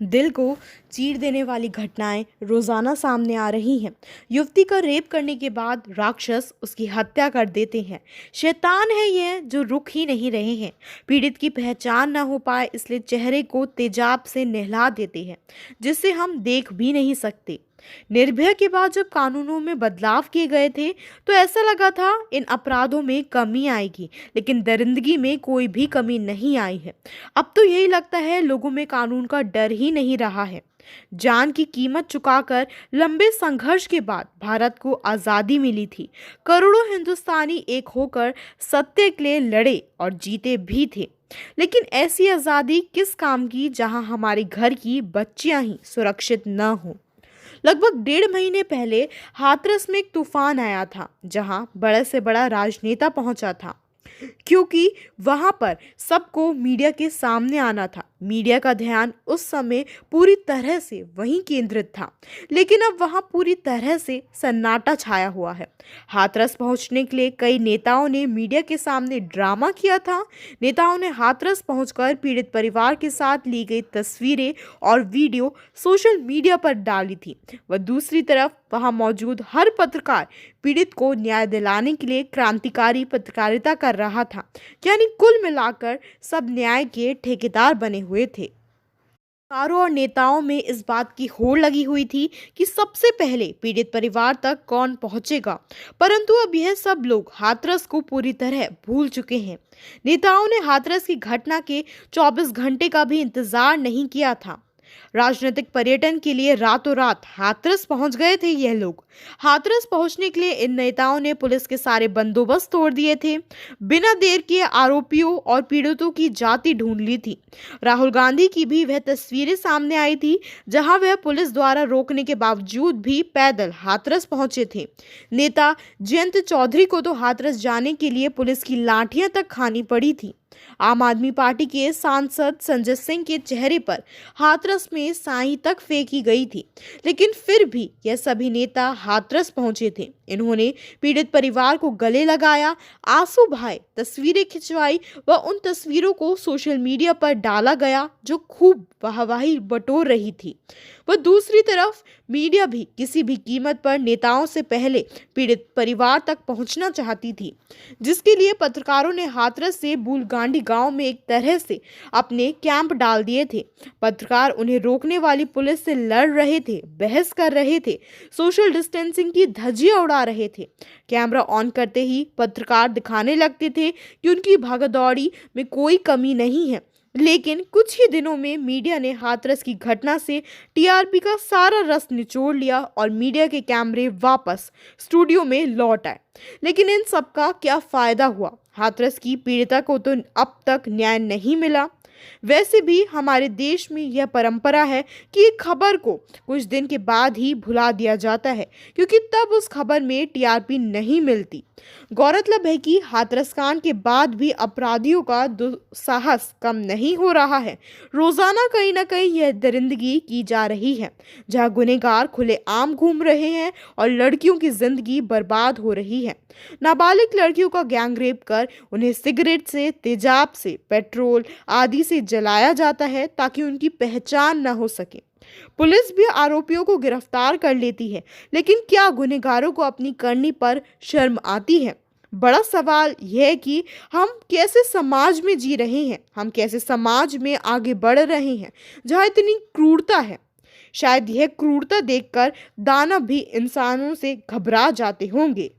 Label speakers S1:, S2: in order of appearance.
S1: दिल को चीर देने वाली घटनाएं रोजाना सामने आ रही हैं। युवती का रेप करने के बाद राक्षस उसकी हत्या कर देते हैं। शैतान है यह जो रुक ही नहीं रहे हैं। पीड़ित की पहचान ना हो पाए इसलिए चेहरे को तेजाब से नहला देते हैं, जिससे हम देख भी नहीं सकते। निर्भया के बाद जब कानूनों में बदलाव किए गए थे तो ऐसा लगा था इन अपराधों में कमी आएगी, लेकिन दरिंदगी में कोई भी कमी नहीं आई है। अब तो यही लगता है लोगों में कानून का डर ही नहीं रहा है। जान की कीमत चुकाकर लंबे संघर्ष के बाद भारत को आज़ादी मिली थी। करोड़ों हिंदुस्तानी एक होकर सत्य के लिए लड़े और जीते भी थे। लेकिन ऐसी आज़ादी किस काम की जहां हमारे घर की बच्चियां ही सुरक्षित न हों। लगभग 1.5 महीने पहले हाथरस में एक तूफान आया था, जहां बड़े से बड़ा राजनेता पहुंचा था, क्योंकि वहां पर सबको मीडिया के सामने आना था। मीडिया का ध्यान उस समय पूरी तरह से वहीं केंद्रित था, लेकिन अब वहां पूरी तरह से सन्नाटा छाया हुआ है। हाथरस पहुंचने के लिए कई नेताओं ने मीडिया के सामने ड्रामा किया था। नेताओं ने हाथरस पहुंचकर पीड़ित परिवार के साथ ली गई तस्वीरें और वीडियो सोशल मीडिया पर डाली थी। वह दूसरी तरफ वहां मौजूद हर पत्रकार पीड़ित को न्याय दिलाने के लिए क्रांतिकारी पत्रकारिता कर रहा था। यानी कुल मिलाकर सब न्याय के ठेकेदार बने हुए थे। पत्रकारों और नेताओं में इस बात की होड़ लगी हुई थी कि सबसे पहले पीड़ित परिवार तक कौन पहुंचेगा, परंतु अब यह सब लोग हाथरस को पूरी तरह भूल चुके हैं। नेताओं ने हाथरस की घटना के 24 घंटे का भी इंतजार नहीं किया था। राजनीतिक पर्यटन के लिए रातों रात हाथरस पहुंच गए थे यह लोग। हाथरस पहुंचने के लिए इन नेताओं ने पुलिस के सारे बंदोबस्त तोड़ दिए थे। बिना देर किए आरोपियों और पीड़ितों की जाति ढूंढ ली थी। राहुल गांधी की भी वह तस्वीरें सामने आई थी, जहां वह पुलिस द्वारा रोकने के बावजूद भी पैदल हाथरस पहुंचे थे। नेता जयंत चौधरी को तो हाथरस जाने के लिए पुलिस की लाठियां तक खानी पड़ी थी। आम आदमी पार्टी के सांसद संजय सिंह के चेहरे पर हाथरस में स्याही तक फेंकी गई थी, लेकिन फिर भी यह सभी नेता हाथरस पहुंचे थे। इन्होंने पीड़ित परिवार को गले लगाया, आंसू बहाए, तस्वीरें खिंचवाई व उन तस्वीरों को सोशल मीडिया पर डाला गया जो खूब वाहवाही बटोर रही थी। वह दूसरी तरफ मीडिया भी किसी भी कीमत पर नेताओं से पहले पीड़ित परिवार तक पहुंचना चाहती थी, जिसके लिए पत्रकारों ने हाथरस से बूलगांडी गांव में एक तरह से अपने कैंप डाल दिए थे। पत्रकार उन्हें रोकने वाली पुलिस से लड़ रहे थे, बहस कर रहे थे, सोशल डिस्टेंसिंग की धज्जियां उड़ा रहे थे। कैमरा ऑन करते ही पत्रकार दिखाने लगते थे कि उनकी भागदौड़ी में कोई कमी नहीं है। लेकिन कुछ ही दिनों में मीडिया ने हाथरस की घटना से टीआरपी का सारा रस निचोड़ लिया और मीडिया के कैमरे वापस स्टूडियो में लौट आए। लेकिन इन सब का क्या फायदा हुआ? हाथरस की पीड़िता को तो अब तक न्याय नहीं मिला। वैसे भी हमारे देश में यह परंपरा है कि एक खबर को कुछ दिन के बाद ही भुला दिया जाता है, क्योंकि तब उस खबर में टीआरपी नहीं मिलती। गौरतलब है कि हाथरस कांड के बाद भी अपराधियों का दुस्साहस कम नहीं हो रहा है। रोजाना कहीं ना कहीं यह दरिंदगी की जा रही है, जहां गुनहगार खुलेआम घूम रहे हैं और लड़कियों की जिंदगी बर्बाद हो रही है। नाबालिग लड़कियों का गैंगरेप कर उन्हें सिगरेट से, तेजाब से, पेट्रोल आदि से जलाया जाता है ताकि उनकी पहचान न हो सके। पुलिस भी आरोपियों को गिरफ्तार कर लेती है, लेकिन क्या गुनहगारों को अपनी करनी पर शर्म आती है? बड़ा सवाल यह है कि हम कैसे समाज में जी रहे हैं, हम कैसे समाज में आगे बढ़ रहे हैं जहाँ इतनी क्रूरता है। शायद यह क्रूरता देखकर दानव भी इंसानों से घबरा जाते होंगे।